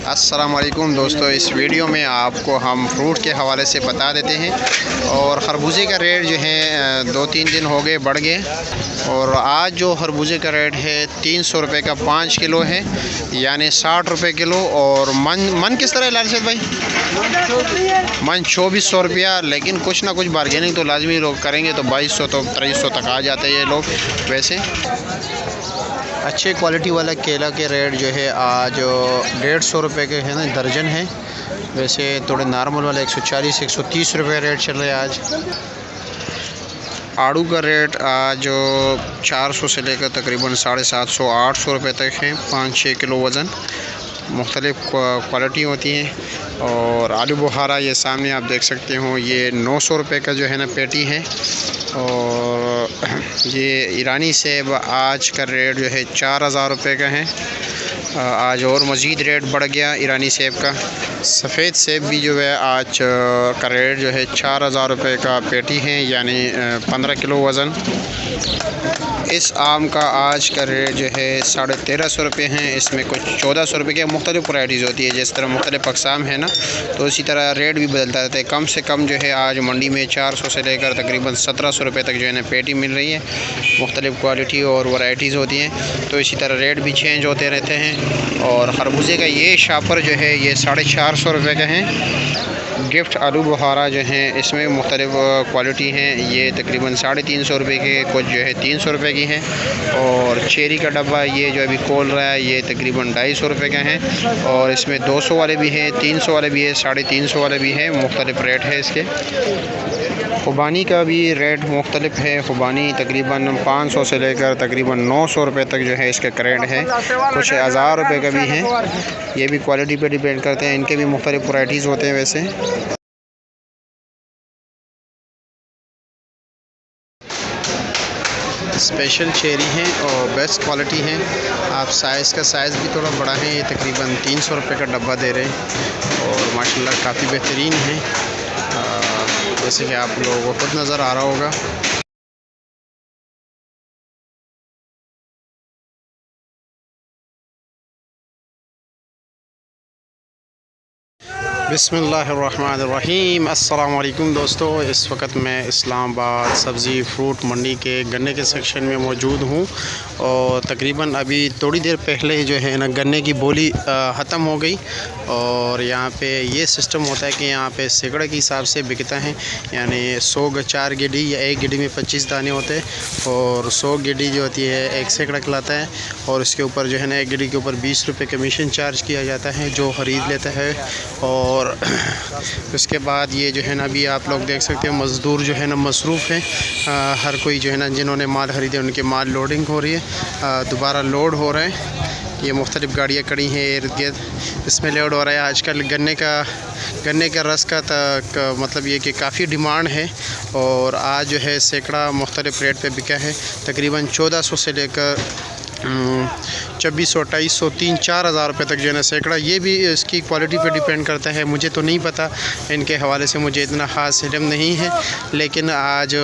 अस्सलाम वालेकुम दोस्तों, इस वीडियो में आपको हम फ्रूट के हवाले से बता देते हैं। और खरबूजे का रेट जो है 2-3 दिन हो गए बढ़ गए। और आज जो खरबूजे का रेट है 300 रुपये का 5 किलो है, यानी 60 रुपये किलो। और मन किस तरह है लालचंद भाई? मन 2400 रुपया, लेकिन कुछ ना कुछ बारगेनिंग तो लाजमी लोग करेंगे, तो 2200 तो 2300 तक आ जाते हैं ये लोग। वैसे अच्छे क्वालिटी वाला केला के रेट जो है आज 150 रुपये के है ना दर्जन है। वैसे थोड़े नॉर्मल वाले 140-130 रुपये रेट चल रहे हैं आज। आड़ू का रेट आज 400 से लेकर तकरीबन 750-800 रुपये तक है। 5-6 किलो वज़न, मुख्तलिफ़ क्वालिटी होती हैं। और आलू बुखारा ये सामने आप देख सकते हो, ये 900 रुपये का जो है ना पेटी है। और ये ईरानी सेब आज का रेट जो है 4000 रुपये का है। आज और मज़ीद रेट बढ़ गया ईरानी सेब का। सफ़ेद सेब भी जो है आज का रेट जो है 4000 रुपये का पेटी है, यानी 15 किलो वज़न। इस आम का आज का रेट जो है 1350 रुपये हैं। इसमें कुछ 1400 रुपये की मुख्तलिफ़ वैराइटीज़ होती है। जिस तरह मुख्तलिफ़ अक़साम है ना, तो इसी तरह रेट भी बदलता रहता है। कम से कम जो है आज मंडी में 400 से लेकर तकरीबन 1700 रुपये तक जो है ना पेटी मिल रही है। मुख्तलिफ़ क्वालिटी और वैराइटीज़ होती हैं, तो इसी तरह रेट भी चेंज होते रहते हैं। और खरबूजे का ये शापर जो है ये 450 रुपये का है। गिफ्ट आलू बुखारा जो हैं इसमें मुख्तलिफ़ क्वालिटी हैं। ये तकरीबन 350 रुपये के, कुछ जो है 300 रुपये की हैं। और चेरी का डब्बा ये जो अभी खोल रहा है ये तकरीबन 250 रुपये का है। और इसमें 200 वाले भी हैं, 300 वाले भी हैं, 350 वाले भी हैं। मुख्तलिफ़ रेट है इसके। खुबानी का भी रेट मुख्तलिफ़ है। खुबानी तकरीबन 500 से लेकर तकरीबन 900 रुपये तक जो है इसके रेट है। कुछ 1000 रुपये का भी है। ये भी क्वालिटी पे डिपेंड करते हैं, इनके भी मुख्तलिफ़ वैराइटीज़ होते हैं। वैसे स्पेशल चेरी हैं और बेस्ट क्वालिटी हैं। आप साइज़ भी थोड़ा बड़ा है, ये तकरीबन 300 रुपये का डब्बा दे रहे हैं। और माशाल्लाह काफ़ी बेहतरीन है, जैसे कि आप लोगों को खुद नज़र आ रहा होगा। बिस्मिल्लाहिर्रहमानिर्रहीम। अस्सलाम वालेकुम दोस्तों, इस वक्त मैं इस्लामाबाद सब्ज़ी फ्रूट मंडी के गन्ने के सेक्शन में मौजूद हूँ। और तकरीबन अभी थोड़ी देर पहले जो है ना गन्ने की बोली ख़त्म हो गई। और यहाँ पे ये सिस्टम होता है कि यहाँ पे सैकड़े के हिसाब से बिकता है, यानी 100 4 गिड्डी या एक गिड्डी में 25 दाने होते हैं। और 100 गिड्डी जो होती है एक सैकड़ा कहलाता है। और इसके ऊपर जो है ना एक गिड्डी के ऊपर 20 रुपये कमीशन चार्ज किया जाता है जो ख़रीद लेता है। और उसके बाद ये जो है ना अभी आप लोग देख सकते हो मज़दूर जो है ना मसरूफ़ हैं। हर कोई जो है ना जिन्होंने माल ख़रीदे उनके माल लोडिंग हो रही है, दोबारा लोड हो रहे हैं। ये मुख्तलिफ़ गाड़ियाँ खड़ी हैं इर्द गिर्द, इसमें लोड हो रहा है। आजकल गन्ने का रस का मतलब ये कि काफ़ी डिमांड है। और आज जो है सैकड़ा मुख्तलिफ़ रेट पे बिका है। तकरीबन 1400 से लेकर 2400, 2800, 3-4 हज़ार रुपये तक जो है ना सैकड़ा। ये भी इसकी क्वालिटी पे डिपेंड करता है। मुझे तो नहीं पता, इनके हवाले से मुझे इतना ख़ास इल्म नहीं है, लेकिन आज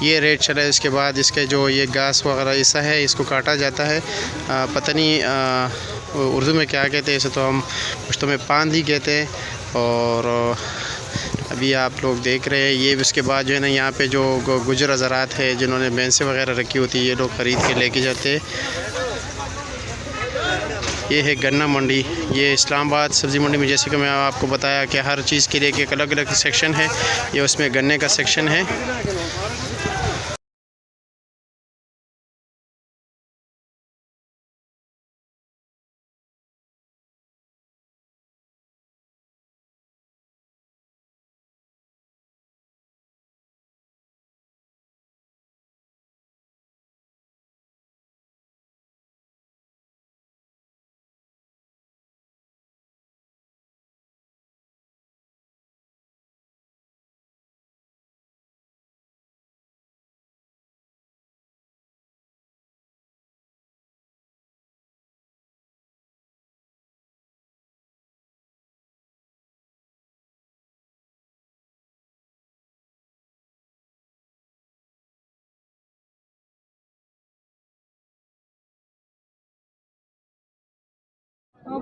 ये रेट चला है। इसके बाद इसके जो ये घास वगैरह ऐसा है इसको काटा जाता है, पता नहीं उर्दू में क्या कहते हैं, इसे तो हम पुश्तो में पांदी कहते हैं। और अभी आप लोग देख रहे हैं ये। उसके बाद जो है ना यहाँ पे जो गुजर हज़रात है जिन्होंने भैंसें वगैरह रखी होती है, ये लोग ख़रीद के लेके जाते हैं। ये है गन्ना मंडी, ये इस्लामाबाद सब्ज़ी मंडी में। जैसे कि मैं आपको बताया कि हर चीज़ के लिए एक अलग अलग सेक्शन है, ये उसमें गन्ने का सेक्शन है।